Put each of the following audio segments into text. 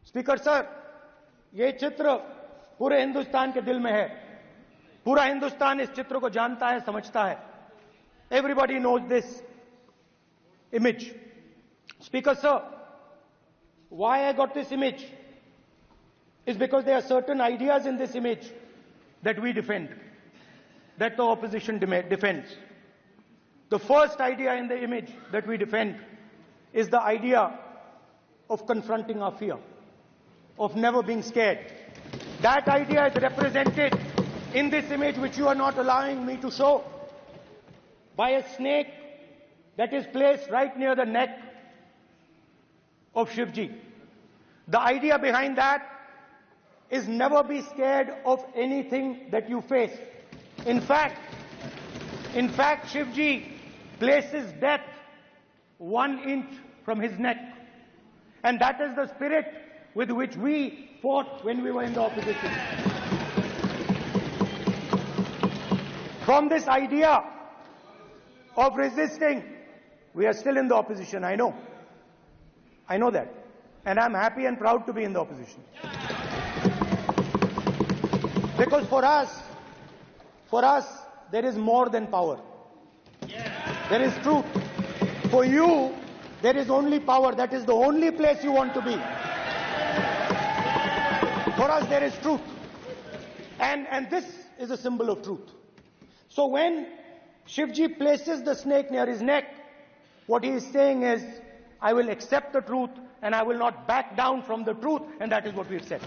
Speaker sir, ये चित्र पूरे हिंदुस्तान के दिल में है। पूरा हिंदुस्तान इस चित्र को जानता है, समझता है। Everybody knows this image. Speaker sir, why I got this image is because there are certain ideas in this image that we defend, that the opposition defends. The first idea in the image that we defend is the idea of confronting our fear, of never being scared. That idea is represented in this image, which you are not allowing me to show, by a snake that is placed right near the neck of Shivji. The idea behind that is never be scared of anything that you face. In fact, Shivji places death 1 inch from his neck. And that is the spirit with which we fought when we were in the opposition. From this idea of resisting, we are still in the opposition, I know. I know that. And I'm happy and proud to be in the opposition. Because for us, there is more than power. There is truth. For you, there is only power. That is the only place you want to be. For us, there is truth. And this is a symbol of truth. So when Shivji places the snake near his neck, what he is saying is, I will accept the truth and I will not back down from the truth, and that is what we have said.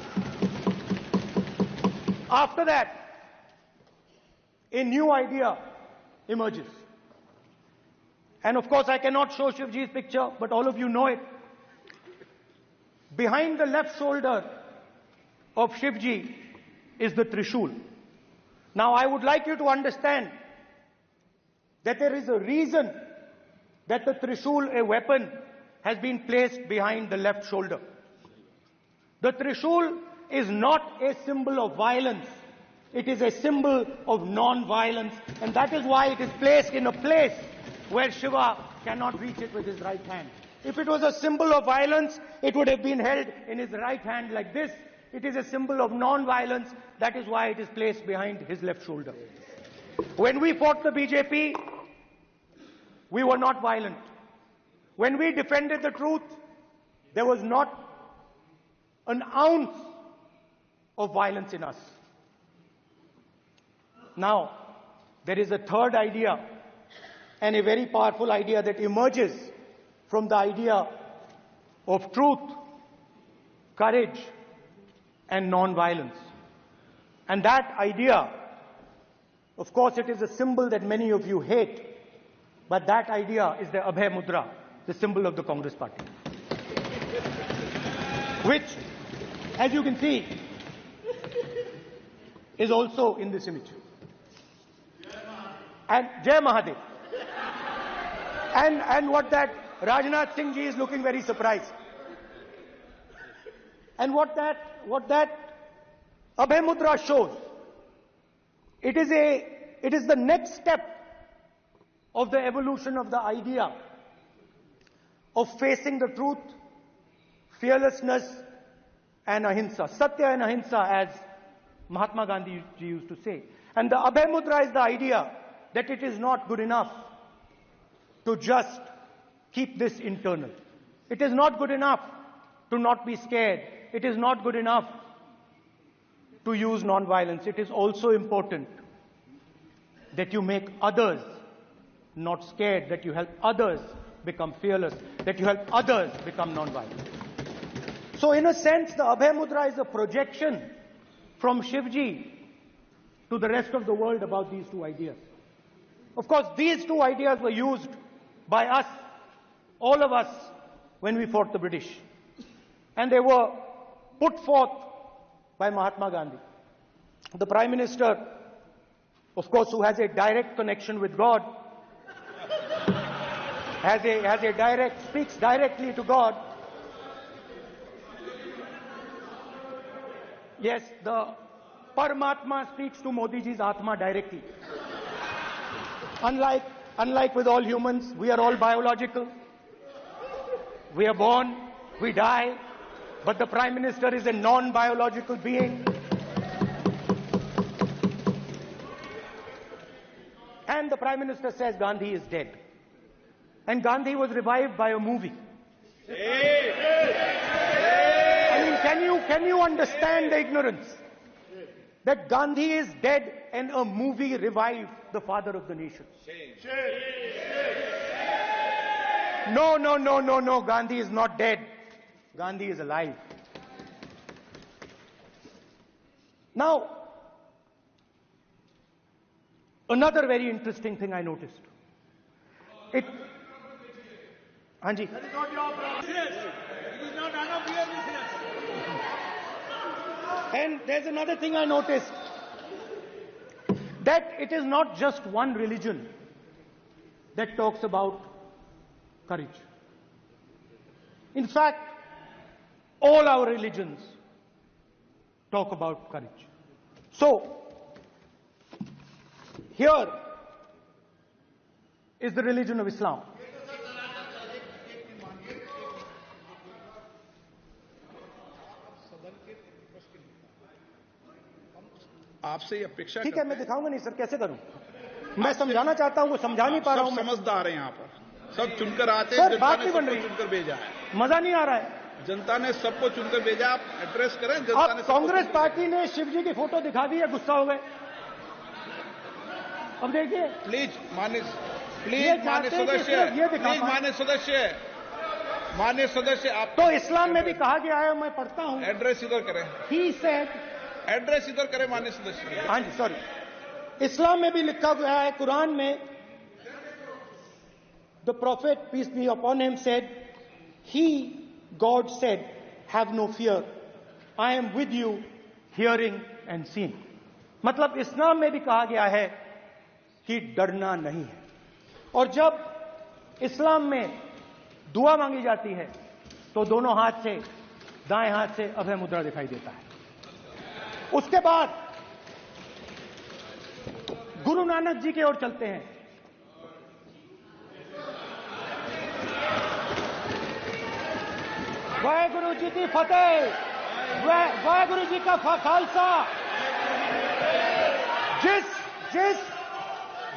After that, a new idea emerges. And of course, I cannot show Shivji's picture, but all of you know it. Behind the left shoulder of Shivji is the Trishul. Now, I would like you to understand that there is a reason that the Trishul, a weapon, has been placed behind the left shoulder. The Trishul is not a symbol of violence. It is a symbol of non-violence, and that is why it is placed in a place where Shiva cannot reach it with his right hand. If it was a symbol of violence, it would have been held in his right hand like this. It is a symbol of non-violence. That is why it is placed behind his left shoulder. When we fought the BJP, we were not violent. When we defended the truth, there was not an ounce of violence in us. Now, there is a third idea, and a very powerful idea that emerges from the idea of truth, courage, and non-violence. And that idea, of course, it is a symbol that many of you hate, but that idea is the Abhay Mudra, the symbol of the Congress Party, which, as you can see, is also in this image. And Jai Mahadev. And what that Rajnath Singh ji is looking very surprised. And what that Abhay Mudra shows, it is the next step of the evolution of the idea of facing the truth, fearlessness, and ahimsa. Satya and ahimsa, as Mahatma Gandhi ji used to say. And the Abhay Mudra is the idea that it is not good enough to just keep this internal. It is not good enough to not be scared. It is not good enough to use non-violence. It is also important that you make others not scared, that you help others become fearless, that you help others become non-violent. So in a sense, the Abhay Mudra is a projection from Shivji to the rest of the world about these two ideas. Of course, these two ideas were used by us, all of us, when we fought the British. And they were put forth by Mahatma Gandhi. The Prime Minister, of course, who has a direct connection with God, speaks directly to God. Yes, the Paramatma speaks to Modi ji's Atma directly. Unlike with all humans, we are all biological. We are born, we die, but the Prime Minister is a non-biological being. And the Prime Minister says Gandhi is dead. And Gandhi was revived by a movie. I mean, can you understand the ignorance? That Gandhi is dead and a movie revived the father of the nation. No. Gandhi is not dead. Gandhi is alive. Now, another very interesting thing I noticed. Hanji. That is not your business. It is not none of your business. And there's another thing I noticed. That it is not just one religion that talks about courage. In fact, all our religions talk about courage. So, here is the religion of Islam. आपसे ये अपेक्षा ठीक है, मैं दिखाऊंगा नहीं sir, कैसे करूं? मैं समझाना चाहता हूं, वो समझा नहीं पा रहा हूं। सब समझदार हैं यहाँ पर, सब चुनकर आते हैं। जनता बात ने नहीं बन रही, चुनकर भेजा है। मजा नहीं आ रहा है। जनता ने सबको चुनकर भेजा, आप एड्रेस करें। जनता ने कांग्रेस पार्टी ने शिव जी की फोटो दिखा दी है, गुस्सा हो गए। अब देखिए, प्लीज मान्य सदस्य आप तो इस्लाम में भी कहा गया है, मैं पढ़ता हूं। एड्रेस इधर करें। ही सेड, एड्रेस इधर करें मान्य सदस्य। हाँ जी, सॉरी। इस्लाम में भी लिखा गया है, कुरान में, the prophet peace be upon him said, he God said, have no fear, I am with you hearing and seeing. मतलब इस्लाम में भी कहा गया है कि डरना नहीं है। और जब इस्लाम में दुआ मांगी जाती है तो दोनों हाथ से, दाएं हाथ से अभय मुद्रा दिखाई देता है। उसके बाद गुरु नानक जी की ओर चलते हैं। वाहेगुरु जी की फतेह, वाहेगुरु जी का खालसा।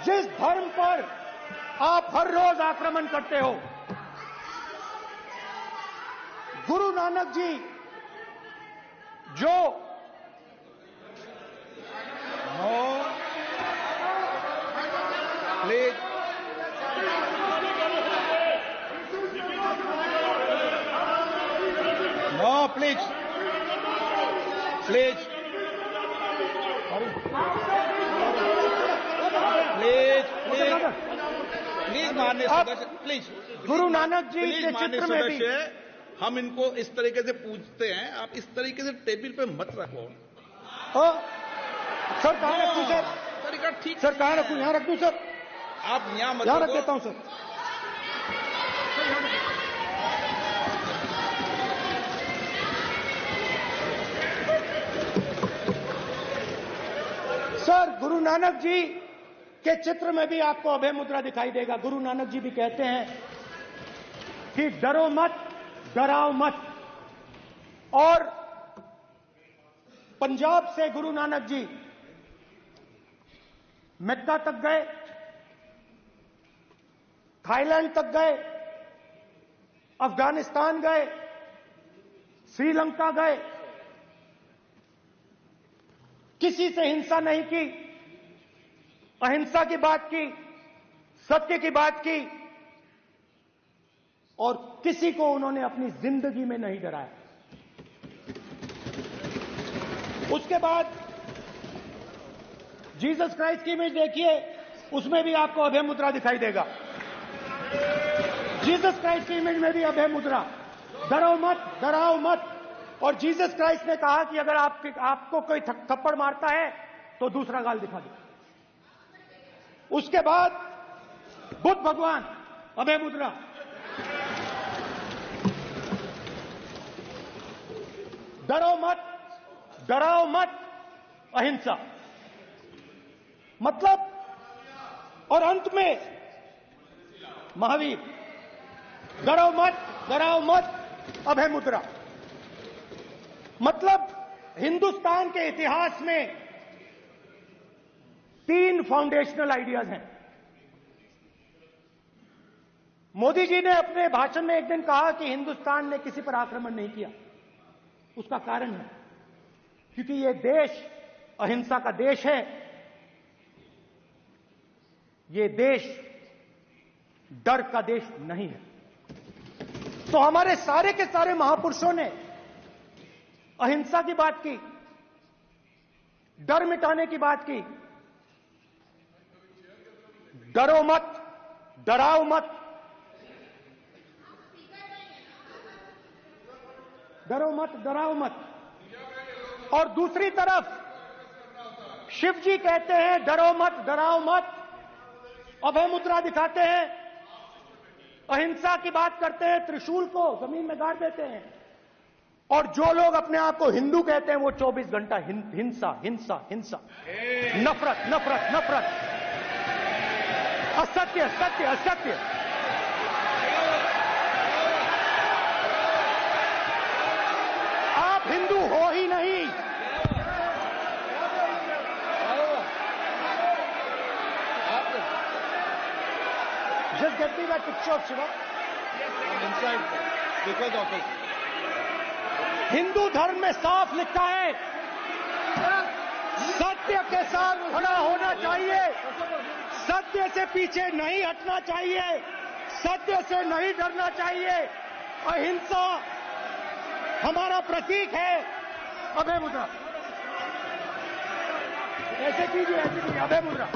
जिस धर्म पर आप हर रोज आक्रमण करते हो, गुरु नानक जी जो प्लीज प्लीज प्लीज प्लीज माननीय सदस्य, प्लीज। गुरु नानक जी के चित्र में भी हम इनको इस तरीके से पूछते हैं, आप इस तरीके से टेबल पे मत रखो। सर कहाँ रखूं सर? तरीका ठीक सर कहाँ रखूं? यहाँ रख दूं सर? आप यहाँ मत यहाँ रख देता हूं सर। सर गुरु नानक जी के चित्र में भी आपको अभय मुद्रा दिखाई देगा। गुरु नानक जी भी कहते हैं कि डरो मत, डराओ मत। और पंजाब से गुरु नानक जी मक्का तक गए, थाईलैंड तक गए, अफगानिस्तान गए, श्रीलंका गए, किसी से हिंसा नहीं की, अहिंसा की बात की, सत्य की बात की, और किसी को उन्होंने अपनी जिंदगी में नहीं डराया। उसके बाद जीसस क्राइस्ट की इमेज देखिए, उसमें भी आपको अभय मुद्रा दिखाई देगा। जीसस क्राइस्ट की इमेज में भी अभय मुद्रा, डरो मत, डराओ मत। और जीसस क्राइस्ट ने कहा कि अगर आपको कोई थप्पड़ मारता है तो दूसरा गाल दिखा दो। उसके बाद बुद्ध भगवान, अभय मुद्रा। डरो मत, डराओ मत, अहिंसा। मतलब, और अंत में महावीर, डरो मत, डराओ मत, अभय मुद्रा। मतलब हिंदुस्तान के इतिहास में 3 फाउंडेशनल आइडियाज हैं। मोदी जी ने अपने भाषण में एक दिन कहा कि हिंदुस्तान ने किसी पर आक्रमण नहीं किया। उसका कारण है क्योंकि यह देश अहिंसा का देश है, यह देश डर का देश नहीं है। तो हमारे सारे के सारे महापुरुषों ने अहिंसा की बात की, डर मिटाने की बात की। डरो मत, डराओ मत, डरो मत, डराओ मत। और दूसरी तरफ शिव जी कहते हैं डरो मत, डराओ मत, अभय मुद्रा दिखाते हैं, अहिंसा की बात करते हैं, त्रिशूल को जमीन में गाड़ देते हैं। और जो लोग अपने आप को हिंदू कहते हैं वो 24 घंटा हिंसा हिंसा हिंसा, नफरत नफरत नफरत, असत्य सत्य असत्य। आप हिंदू हो ही नहीं। Just get me that picture of Shiva. inside because of it. Hindu धर्म में साफ लिखा है, सत्य के साथ खड़ा होना चाहिए, सत्य से पीछे नहीं हटना चाहिए, सत्य से नहीं डरना चाहिए। अहिंसा हमारा प्रतीक है। अभय मुद्रा ऐसे कीजिए, ऐसे कीजिए, अभय मुद्रा।